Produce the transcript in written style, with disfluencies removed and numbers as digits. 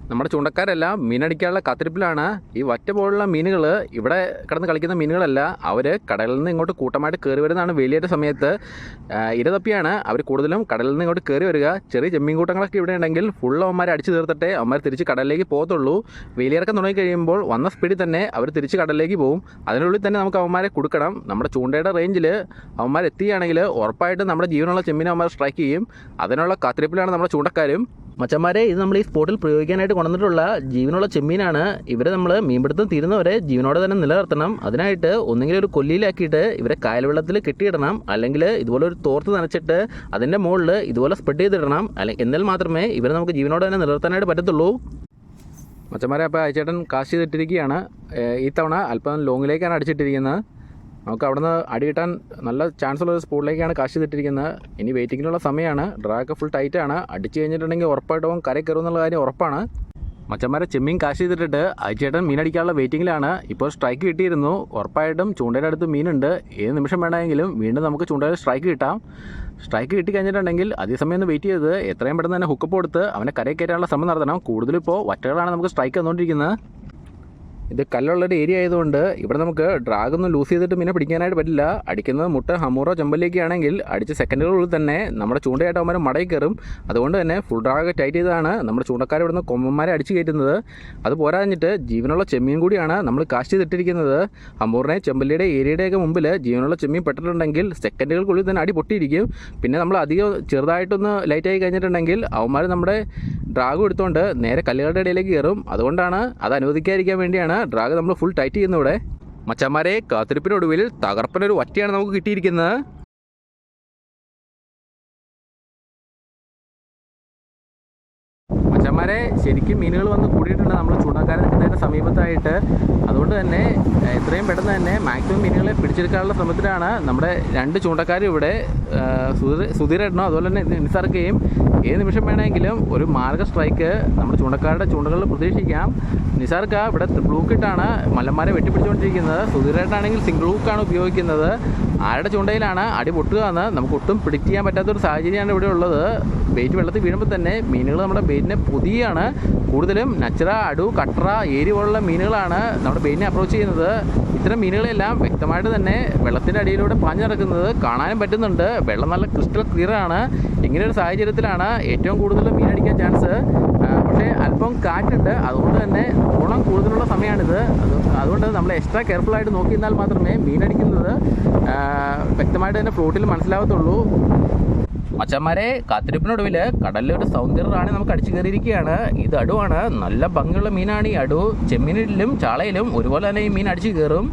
നമ്മുടെ ചൂണ്ടക്കാരെല്ലാം മീനടിക്കാനുള്ള കാത്തിരിപ്പിലാണ്. ഈ വറ്റ പോലുള്ള മീനുകൾ ഇവിടെ കിടന്ന് കളിക്കുന്ന മീനുകളല്ല, അവർ കടലിൽ നിന്ന് ഇങ്ങോട്ട് കൂട്ടമായിട്ട് കയറി വരുന്നതാണ്. വേലിയേറ്റ സമയത്ത് ഇര തപ്പിയാണ് അവർ കൂടുതലും കടലിൽ നിന്ന് ഇങ്ങോട്ട് കയറി വരിക. ചെറിയ ചെമ്മീൻ കൂട്ടങ്ങളൊക്കെ ഇവിടെ ഉണ്ടെങ്കിൽ ഫുൾ അവന്മാരെ അടിച്ചു തീർത്തിട്ടേ അവന്മാർ തിരിച്ച് കടലിലേക്ക് പോകത്തുള്ളൂ. വേലിയിറക്കം തുടങ്ങി കഴിയുമ്പോൾ വന്ന സ്പീഡിൽ തന്നെ അവർ തിരിച്ച് കടലിലേക്ക് പോകും. അതിനുള്ളിൽ തന്നെ നമുക്ക് അവന്മാരെ കൊടുക്കണം. നമ്മുടെ ചൂണ്ടയുടെ റേഞ്ചിൽ അവന്മാർ എത്തുകയാണെങ്കിൽ ഉറപ്പായിട്ടും നമ്മുടെ ജീവനുള്ള ചെമ്മീനെ അവന്മാർ സ്ട്രൈക്ക് ചെയ്യും. അതിനുള്ള കാത്തിരിപ്പിലാണ് നമ്മുടെ ചൂണ്ടക്കാരും. മച്ചന്മാരെ, ഇത് നമ്മൾ ഈ സ്പോട്ടിൽ പ്രയോഗിക്കാനായിട്ട് കൊണ്ടുവന്നിട്ടുള്ള ജീവനുള്ള ചെമ്മീനാണ്. ഇവരെ നമ്മൾ മീൻപിടുത്തം തീരുന്നവരെ ജീവനോടെ തന്നെ നിലനിർത്തണം. അതിനായിട്ട് ഒന്നെങ്കിലും ഒരു കൊല്ലിയിലാക്കിയിട്ട് ഇവരെ കായൽ വെള്ളത്തിൽ കെട്ടിയിടണം, അല്ലെങ്കിൽ ഇതുപോലെ ഒരു തോർത്ത് നനച്ചിട്ട് അതിൻ്റെ മുകളിൽ ഇതുപോലെ സ്പ്രെഡ് ചെയ്തിടണം. എന്നാൽ മാത്രമേ ഇവരെ നമുക്ക് ജീവനോടെ തന്നെ നിലനിർത്താനായിട്ട് പറ്റത്തുള്ളൂ. മച്ചന്മാരെ, അപ്പോൾ അയച്ചേട്ടൻ കാശ് ചെയ്തിട്ടിരിക്കുകയാണ്. ഈ തവണ അല്പം ലോങ്ങിലേക്കാണ് അടിച്ചിട്ടിരിക്കുന്നത്. നമുക്ക് അവിടെ നിന്ന് അടി കിട്ടാൻ നല്ല ചാൻസ് ഉള്ള ഒരു സ്പോട്ടിലേക്കാണ് കാശ് ചെയ്തിട്ടിരിക്കുന്നത്. ഇനി വെയിറ്റിങ്ങിനുള്ള സമയമാണ്. ഡ്രാഗ് ഫുൾ ടൈറ്റാണ്. അടിച്ച് കഴിഞ്ഞിട്ടുണ്ടെങ്കിൽ ഉറപ്പായിട്ടും കരയിൽ കയറും എന്നുള്ള കാര്യം ഉറപ്പാണ്. മച്ചന്മാരെ, ചെമ്മീൻ കാശ് ചെയ്തിട്ടിട്ട് അയച്ചേട്ടൻ മീനടിക്കാനുള്ള വെയിറ്റിങ്ങിലാണ്. ഇപ്പോൾ സ്ട്രൈക്ക് കിട്ടിയിരുന്നു. ഉറപ്പായിട്ടും ചൂണ്ടയുടെ അടുത്ത് മീനുണ്ട്. ഏത് നിമിഷം വേണമെങ്കിലും വീണ്ടും നമുക്ക് ചൂണ്ടയിൽ സ്ട്രൈക്ക് കിട്ടാം. സ്ട്രൈക്ക് കിട്ടി കഴിഞ്ഞിട്ടുണ്ടെങ്കിൽ അതേസമയം ഒന്ന് വെയിറ്റ് ചെയ്ത് എത്രയും പെട്ടെന്ന് തന്നെ ഹുക്കപ്പ് കൊടുത്ത് അവനെ കരയിൽ കയറ്റാനുള്ള ശ്രമം നടത്തണം. കൂടുതലിപ്പോൾ വറ്റകളാണ് നമുക്ക് സ്ട്രൈക്ക് വന്നുകൊണ്ടിരിക്കുന്നത്. ഇത് കല്ലുള്ളൊരു ഏരിയ ആയതുകൊണ്ട് ഇവിടെ നമുക്ക് ഡ്രാഗൊന്നും ലൂസ് ചെയ്തിട്ട് മീനെ പിടിക്കാനായിട്ട് പറ്റില്ല. അടിക്കുന്നത് മുട്ട ഹമൂറോ ചെമ്പല്ലിയൊക്കെ ആണെങ്കിൽ അടിച്ച് സെക്കൻഡുകളിൽ തന്നെ നമ്മുടെ ചൂണ്ടയായിട്ട് അവന്മാർ മടയിൽ കയറും. അതുകൊണ്ട് തന്നെ ഫുൾ ഡ്രാഗ് ടൈറ്റ് ചെയ്താണ് നമ്മുടെ ചൂണ്ടക്കാർ ഇവിടുന്ന് കൊമ്പന്മാരെ അടിച്ച് കയറ്റുന്നത്. അത് പോരാഞ്ഞിട്ട് ജീവനുള്ള ചെമ്മീൻ കൂടിയാണ് നമ്മൾ കാശ് ചെയ്തിട്ടിരിക്കുന്നത്. ഹമൂറിനെ ചെമ്പല്ലിയുടെ ഏരിയയുടെയൊക്കെ മുമ്പിൽ ജീവനുള്ള ചെമ്മീൻ പെട്ടിട്ടുണ്ടെങ്കിൽ സെക്കൻഡുകൾക്കുള്ളിൽ തന്നെ അടി പൊട്ടിയിരിക്കും. പിന്നെ നമ്മൾ അധികം ചെറുതായിട്ടൊന്ന് ലൈറ്റായി കഴിഞ്ഞിട്ടുണ്ടെങ്കിൽ അവന്മാർ നമ്മുടെ ഡ്രാഗ് എടുത്തുകൊണ്ട് നേരെ കല്ലുകളുടെ ഇടയിലേക്ക് കയറും. അതുകൊണ്ടാണ് അത് അനുവദിക്കാതിരിക്കാൻ വേണ്ടിയാണ് ഡ്രാഗ് നമ്മൾ ഫുൾ ടൈറ്റ് ചെയ്യുന്നത്. ഇവിടെ മച്ചന്മാരെ, കാത്തിരിപ്പിനൊടുവിൽ തകർപ്പനൊരു വറ്റയാണ് നമുക്ക് കിട്ടിയിരിക്കുന്നത്. മച്ചന്മാരെ, ശരിക്കും മീനുകൾ വന്ന് കൂടിയിട്ടുണ്ട് നമ്മൾ ചൂണ്ടക്കാരെ നിൽക്കുന്നതിൻ്റെ സമീപത്തായിട്ട്. അതുകൊണ്ട് തന്നെ എത്രയും പെട്ടെന്ന് തന്നെ മാക്സിമം മീനുകളെ പിടിച്ചെടുക്കാനുള്ള ശ്രമത്തിലാണ് നമ്മുടെ രണ്ട് ചൂണ്ടക്കാരും ഇവിടെ. സുധീരേട്ടനോ അതുപോലെ തന്നെ നിസാർക്കയും ഏത് നിമിഷം വേണമെങ്കിലും ഒരു മാർഗ സ്ട്രൈക്ക് നമ്മുടെ ചൂണ്ടക്കാരുടെ ചൂണ്ടകളിൽ പ്രതീക്ഷിക്കാം. നിസാർക്ക ഇവിടെ ട്രിപ്പിൾ ഹൂക്കിട്ടാണ് മല്ലന്മാരെ വെട്ടിപ്പിടിച്ചുകൊണ്ടിരിക്കുന്നത്. സുധീരേട്ടനാണെങ്കിൽ സിംഗിൾ ഹൂക്കാണ് ഉപയോഗിക്കുന്നത്. ആരുടെ ചൂണ്ടയിലാണ് അടി പൊട്ടുക എന്ന് നമുക്ക് ഒട്ടും പ്രിഡിക്റ്റ് ചെയ്യാൻ പറ്റാത്തൊരു സാഹചര്യമാണ് ഇവിടെ ഉള്ളത്. ബെയ്റ്റ് വെള്ളത്തിൽ വീഴുമ്പോൾ തന്നെ മീനുകൾ നമ്മുടെ ബെയ്റ്റിനെ പൊതിയാണ്. കൂടുതലും നച്ചറ, അടു, കട്ര, ഏരി പോലുള്ള മീനുകളാണ് നമ്മുടെ ബെയ്റ്റിനെ അപ്രോച്ച് ചെയ്യുന്നത്. ഇത്തരം മീനുകളെല്ലാം വ്യക്തമായിട്ട് തന്നെ വെള്ളത്തിൻ്റെ അടിയിലൂടെ പാഞ്ഞു നടക്കുന്നത് കാണാനും പറ്റുന്നുണ്ട്. വെള്ളം നല്ല ക്രിസ്റ്റൽ ക്ലിയർ ആണ്. ഇങ്ങനെയൊരു സാഹചര്യത്തിലാണ് ഏറ്റവും കൂടുതൽ മീനടിക്കാൻ ചാൻസ്. പക്ഷേ അല്പം കാറ്റുണ്ട്. അതുകൊണ്ട് തന്നെ ഓണം കൂടുതലുള്ള സമയമാണിത്. അതുകൊണ്ട് നമ്മൾ എക്സ്ട്രാ കെയർഫുള്ളായിട്ട് നോക്കി നിന്നാൽ മാത്രമേ മീനടിക്കുന്നത് വ്യക്തമായിട്ട് തന്നെ ഫ്ലോട്ടിൽ മനസ്സിലാവത്തുള്ളൂ. മച്ചന്മാരെ, കാത്തിരിപ്പിനൊടുവിൽ കടലിലൊരു സൗന്ദര്യറാണി നമുക്ക് അടിച്ചു കയറിയിരിക്കുകയാണ്. ഇത് അടുവാണ്. നല്ല ഭംഗിയുള്ള മീനാണ് ഈ അടു. ചെമ്മീനിലും ചാളയിലും ഒരുപോലെ തന്നെ ഈ മീൻ അടിച്ചു കയറും.